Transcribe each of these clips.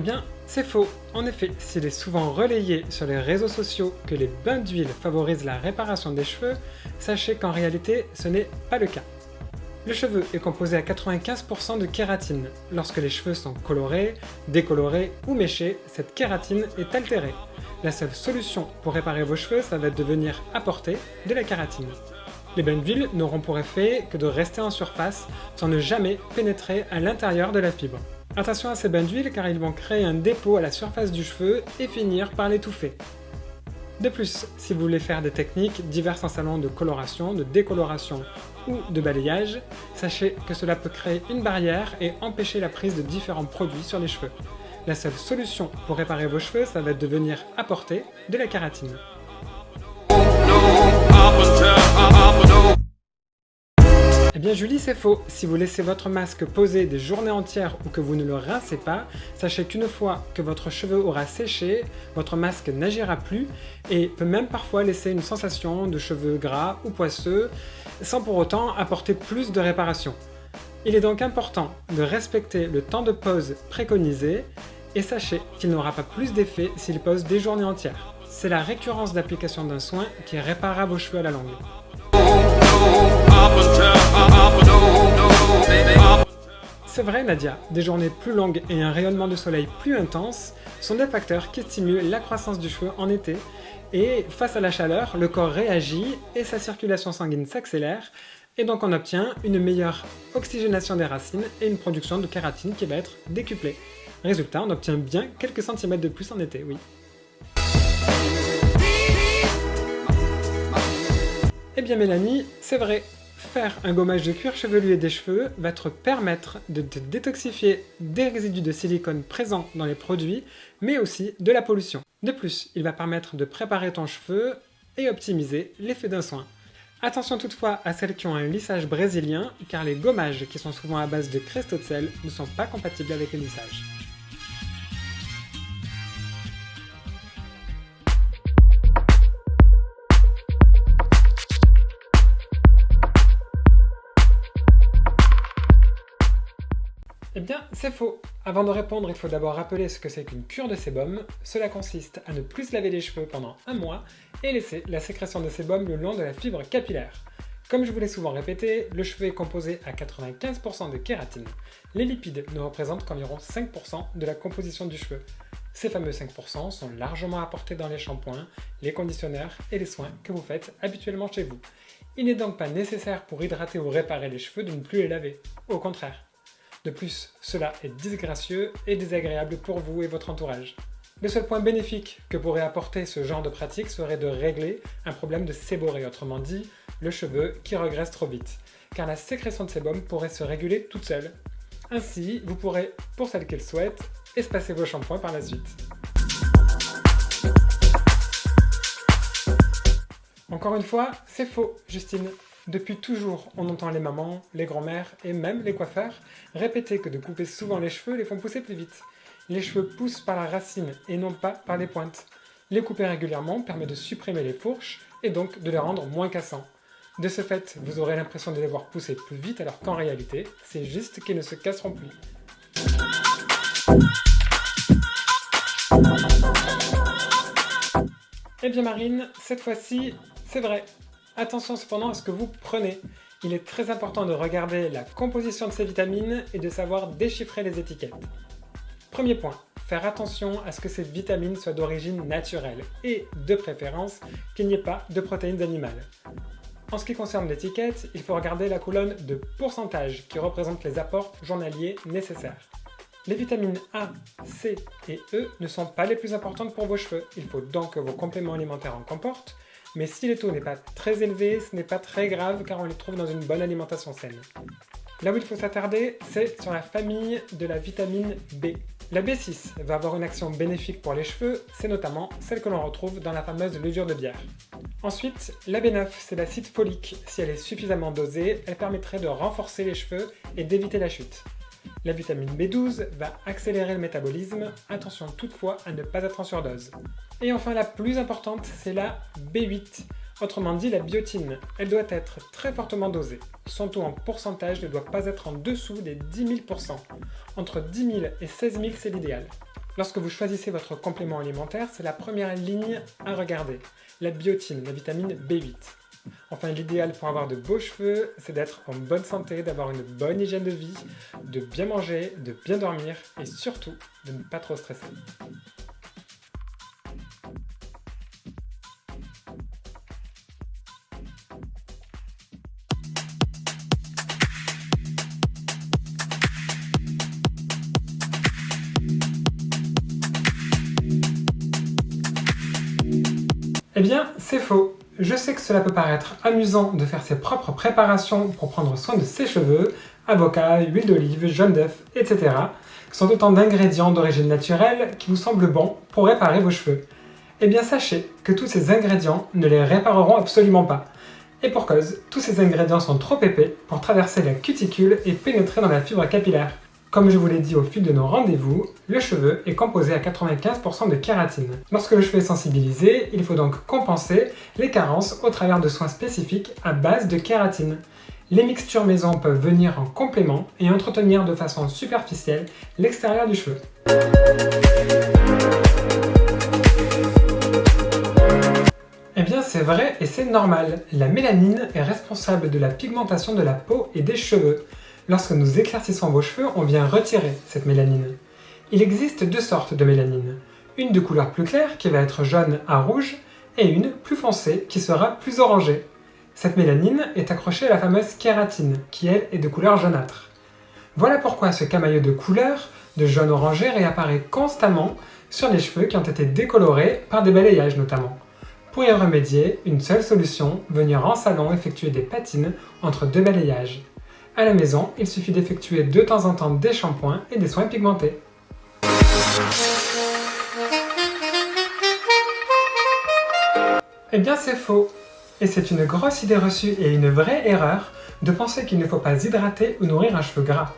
bien, c'est faux. En effet, s'il est souvent relayé sur les réseaux sociaux que les bains d'huile favorisent la réparation des cheveux, sachez qu'en réalité, ce n'est pas le cas. Le cheveu est composé à 95% de kératine. Lorsque les cheveux sont colorés, décolorés ou méchés, cette kératine est altérée. La seule solution pour réparer vos cheveux, ça va être de venir apporter de la kératine. Les bains d'huile n'auront pour effet que de rester en surface sans ne jamais pénétrer à l'intérieur de la fibre. Attention à ces bains d'huile car ils vont créer un dépôt à la surface du cheveu et finir par l'étouffer. De plus, si vous voulez faire des techniques diverses en salon de coloration, de décoloration ou de balayage, sachez que cela peut créer une barrière et empêcher la prise de différents produits sur les cheveux. La seule solution pour réparer vos cheveux, ça va être de venir apporter de la kératine. Eh bien Julie, c'est faux. Si vous laissez votre masque poser des journées entières ou que vous ne le rincez pas, sachez qu'une fois que votre cheveu aura séché, votre masque n'agira plus et peut même parfois laisser une sensation de cheveux gras ou poisseux, sans pour autant apporter plus de réparation. Il est donc important de respecter le temps de pose préconisé et sachez qu'il n'aura pas plus d'effet s'il pose des journées entières. C'est la récurrence d'application d'un soin qui réparera vos cheveux à la longue. C'est vrai Nadia, des journées plus longues et un rayonnement de soleil plus intense sont des facteurs qui stimulent la croissance du cheveu en été et face à la chaleur, le corps réagit et sa circulation sanguine s'accélère et donc on obtient une meilleure oxygénation des racines et une production de kératine qui va être décuplée. Résultat, on obtient bien quelques centimètres de plus en été, oui. Eh bien Mélanie, c'est vrai, faire un gommage de cuir chevelu et des cheveux va te permettre de te détoxifier des résidus de silicone présents dans les produits, mais aussi de la pollution. De plus, il va permettre de préparer ton cheveu et optimiser l'effet d'un soin. Attention toutefois à celles qui ont un lissage brésilien, car les gommages qui sont souvent à base de cristaux de sel ne sont pas compatibles avec le lissage. Eh bien, c'est faux. Avant de répondre, il faut d'abord rappeler ce que c'est qu'une cure de sébum. Cela consiste à ne plus se laver les cheveux pendant un mois et laisser la sécrétion de sébum le long de la fibre capillaire. Comme je vous l'ai souvent répété, le cheveu est composé à 95% de kératine. Les lipides ne représentent qu'environ 5% de la composition du cheveu. Ces fameux 5% sont largement apportés dans les shampoings, les conditionneurs et les soins que vous faites habituellement chez vous. Il n'est donc pas nécessaire pour hydrater ou réparer les cheveux de ne plus les laver. Au contraire. De plus, cela est disgracieux et désagréable pour vous et votre entourage. Le seul point bénéfique que pourrait apporter ce genre de pratique serait de régler un problème de séborrhée, autrement dit, le cheveu qui regresse trop vite, car la sécrétion de sébum pourrait se réguler toute seule. Ainsi, vous pourrez, pour celles qui le souhaitent, espacer vos shampoings par la suite. Encore une fois, c'est faux, Justine. Depuis toujours, on entend les mamans, les grands-mères et même les coiffeurs répéter que de couper souvent les cheveux les font pousser plus vite. Les cheveux poussent par la racine et non pas par les pointes. Les couper régulièrement permet de supprimer les fourches et donc de les rendre moins cassants. De ce fait, vous aurez l'impression de les voir pousser plus vite alors qu'en réalité, c'est juste qu'ils ne se casseront plus. Eh bien Marine, cette fois-ci, c'est vrai. Attention cependant à ce que vous prenez. Il est très important de regarder la composition de ces vitamines et de savoir déchiffrer les étiquettes. Premier point, faire attention à ce que ces vitamines soient d'origine naturelle et, de préférence, qu'il n'y ait pas de protéines animales. En ce qui concerne l'étiquette, il faut regarder la colonne de pourcentage qui représente les apports journaliers nécessaires. Les vitamines A, C et E ne sont pas les plus importantes pour vos cheveux, il faut donc que vos compléments alimentaires en comportent, mais si le taux n'est pas très élevé, ce n'est pas très grave car on les trouve dans une bonne alimentation saine. Là où il faut s'attarder, c'est sur la famille de la vitamine B. La B6 va avoir une action bénéfique pour les cheveux, c'est notamment celle que l'on retrouve dans la fameuse levure de bière. Ensuite, la B9, c'est l'acide folique. Si elle est suffisamment dosée, elle permettrait de renforcer les cheveux et d'éviter la chute. La vitamine B12 va accélérer le métabolisme, attention toutefois à ne pas être en surdose. Et enfin la plus importante, c'est la B8, autrement dit la biotine. Elle doit être très fortement dosée. Son taux en pourcentage ne doit pas être en dessous des 10 000%. Entre 10 000 et 16 000 c'est l'idéal. Lorsque vous choisissez votre complément alimentaire, c'est la première ligne à regarder, la biotine, la vitamine B8. Enfin, l'idéal pour avoir de beaux cheveux, c'est d'être en bonne santé, d'avoir une bonne hygiène de vie, de bien manger, de bien dormir et surtout de ne pas trop stresser. Eh bien, c'est faux. Je sais que cela peut paraître amusant de faire ses propres préparations pour prendre soin de ses cheveux, avocats, huile d'olive, jaune d'œuf, etc., qui sont autant d'ingrédients d'origine naturelle qui vous semblent bons pour réparer vos cheveux. Eh bien, sachez que tous ces ingrédients ne les répareront absolument pas. Et pour cause, tous ces ingrédients sont trop épais pour traverser la cuticule et pénétrer dans la fibre capillaire. Comme je vous l'ai dit au fil de nos rendez-vous, le cheveu est composé à 95% de kératine. Lorsque le cheveu est sensibilisé, il faut donc compenser les carences au travers de soins spécifiques à base de kératine. Les mixtures maison peuvent venir en complément et entretenir de façon superficielle l'extérieur du cheveu. Eh bien c'est vrai et c'est normal, la mélanine est responsable de la pigmentation de la peau et des cheveux. Lorsque nous éclaircissons vos cheveux, on vient retirer cette mélanine. Il existe deux sortes de mélanine. Une de couleur plus claire qui va être jaune à rouge et une plus foncée qui sera plus orangée. Cette mélanine est accrochée à la fameuse kératine qui elle est de couleur jaunâtre. Voilà pourquoi ce camailleux de couleur, de jaune orangé, réapparaît constamment sur les cheveux qui ont été décolorés par des balayages notamment. Pour y remédier, une seule solution, venir en salon effectuer des patines entre deux balayages. À la maison, il suffit d'effectuer de temps en temps des shampoings et des soins pigmentés. Eh bien c'est faux. Et c'est une grosse idée reçue et une vraie erreur de penser qu'il ne faut pas hydrater ou nourrir un cheveu gras.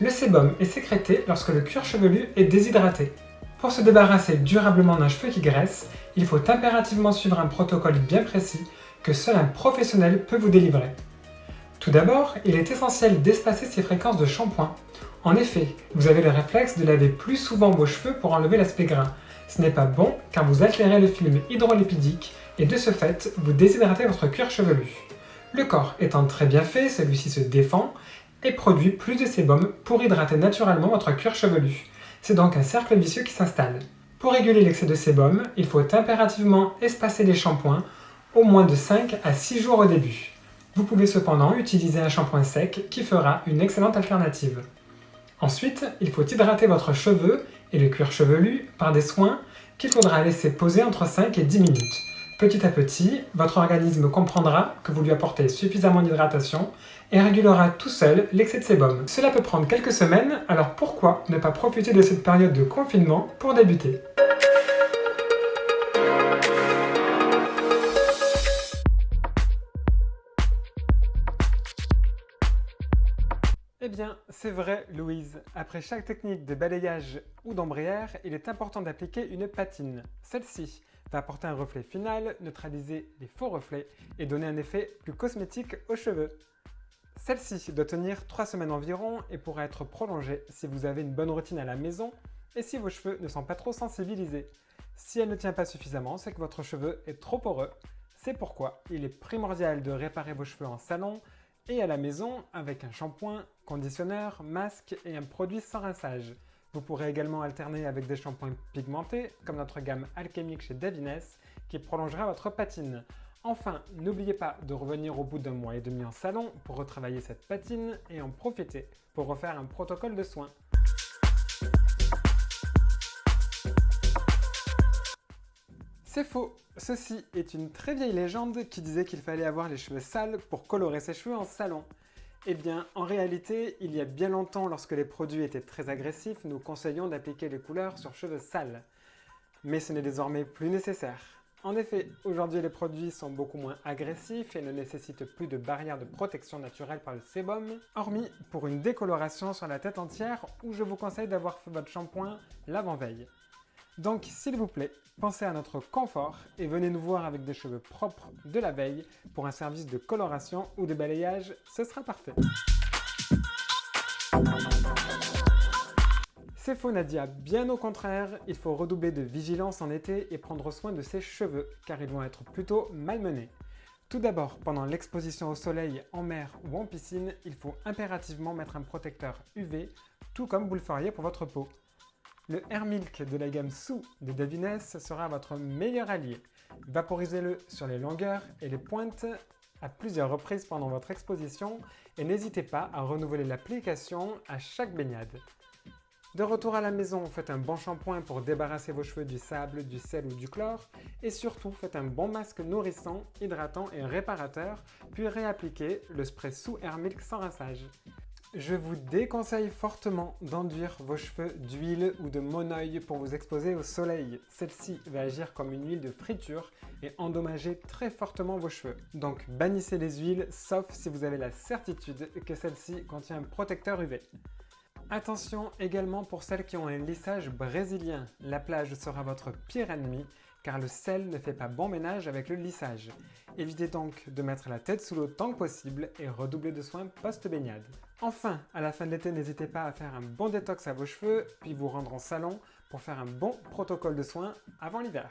Le sébum est sécrété lorsque le cuir chevelu est déshydraté. Pour se débarrasser durablement d'un cheveu qui graisse, il faut impérativement suivre un protocole bien précis que seul un professionnel peut vous délivrer. Tout d'abord, il est essentiel d'espacer ses fréquences de shampoing. En effet, vous avez le réflexe de laver plus souvent vos cheveux pour enlever l'aspect gras. Ce n'est pas bon car vous altérez le film hydrolipidique et de ce fait, vous déshydratez votre cuir chevelu. Le corps étant très bien fait, celui-ci se défend et produit plus de sébum pour hydrater naturellement votre cuir chevelu. C'est donc un cercle vicieux qui s'installe. Pour réguler l'excès de sébum, il faut impérativement espacer les shampoings au moins de 5 à 6 jours au début. Vous pouvez cependant utiliser un shampoing sec qui fera une excellente alternative. Ensuite, il faut hydrater votre cheveu et le cuir chevelu par des soins qu'il faudra laisser poser entre 5 et 10 minutes. Petit à petit, votre organisme comprendra que vous lui apportez suffisamment d'hydratation et régulera tout seul l'excès de sébum. Cela peut prendre quelques semaines, alors pourquoi ne pas profiter de cette période de confinement pour débuter ? Eh bien, c'est vrai, Louise. Après chaque technique de balayage ou d'ombrière, il est important d'appliquer une patine. Celle-ci va apporter un reflet final, neutraliser les faux reflets et donner un effet plus cosmétique aux cheveux. Celle-ci doit tenir 3 semaines environ et pourra être prolongée si vous avez une bonne routine à la maison et si vos cheveux ne sont pas trop sensibilisés. Si elle ne tient pas suffisamment, c'est que votre cheveu est trop poreux. C'est pourquoi il est primordial de réparer vos cheveux en salon et à la maison avec un shampoing, conditionneur, masque et un produit sans rinçage. Vous pourrez également alterner avec des shampoings pigmentés comme notre gamme alchimique chez Davines qui prolongera votre patine. Enfin, n'oubliez pas de revenir au bout d'un mois et demi en salon pour retravailler cette patine et en profiter pour refaire un protocole de soins. C'est faux! Ceci est une très vieille légende qui disait qu'il fallait avoir les cheveux sales pour colorer ses cheveux en salon. Eh bien, en réalité, il y a bien longtemps, lorsque les produits étaient très agressifs, nous conseillions d'appliquer les couleurs sur cheveux sales. Mais ce n'est désormais plus nécessaire. En effet, aujourd'hui les produits sont beaucoup moins agressifs et ne nécessitent plus de barrière de protection naturelle par le sébum, hormis pour une décoloration sur la tête entière où je vous conseille d'avoir fait votre shampoing l'avant-veille. Donc s'il vous plaît, pensez à notre confort et venez nous voir avec des cheveux propres de la veille pour un service de coloration ou de balayage, ce sera parfait. C'est faux Nadia, bien au contraire, il faut redoubler de vigilance en été et prendre soin de ses cheveux, car ils vont être plutôt malmenés. Tout d'abord, pendant l'exposition au soleil en mer ou en piscine, il faut impérativement mettre un protecteur UV, tout comme vous le feriez pour votre peau. Le Hair Milk de la gamme Sous de Davines sera votre meilleur allié. Vaporisez-le sur les longueurs et les pointes à plusieurs reprises pendant votre exposition et n'hésitez pas à renouveler l'application à chaque baignade. De retour à la maison, faites un bon shampoing pour débarrasser vos cheveux du sable, du sel ou du chlore et surtout faites un bon masque nourrissant, hydratant et réparateur puis réappliquez le spray Sous Hair Milk sans rinçage. Je vous déconseille fortement d'enduire vos cheveux d'huile ou de monoeil pour vous exposer au soleil. Celle-ci va agir comme une huile de friture et endommager très fortement vos cheveux. Donc bannissez les huiles sauf si vous avez la certitude que celle-ci contient un protecteur UV. Attention également pour celles qui ont un lissage brésilien. La plage sera votre pire ennemi car le sel ne fait pas bon ménage avec le lissage. Évitez donc de mettre la tête sous l'eau tant que possible et redoublez de soins post-baignade. Enfin, à la fin de l'été, n'hésitez pas à faire un bon détox à vos cheveux puis vous rendre en salon pour faire un bon protocole de soins avant l'hiver.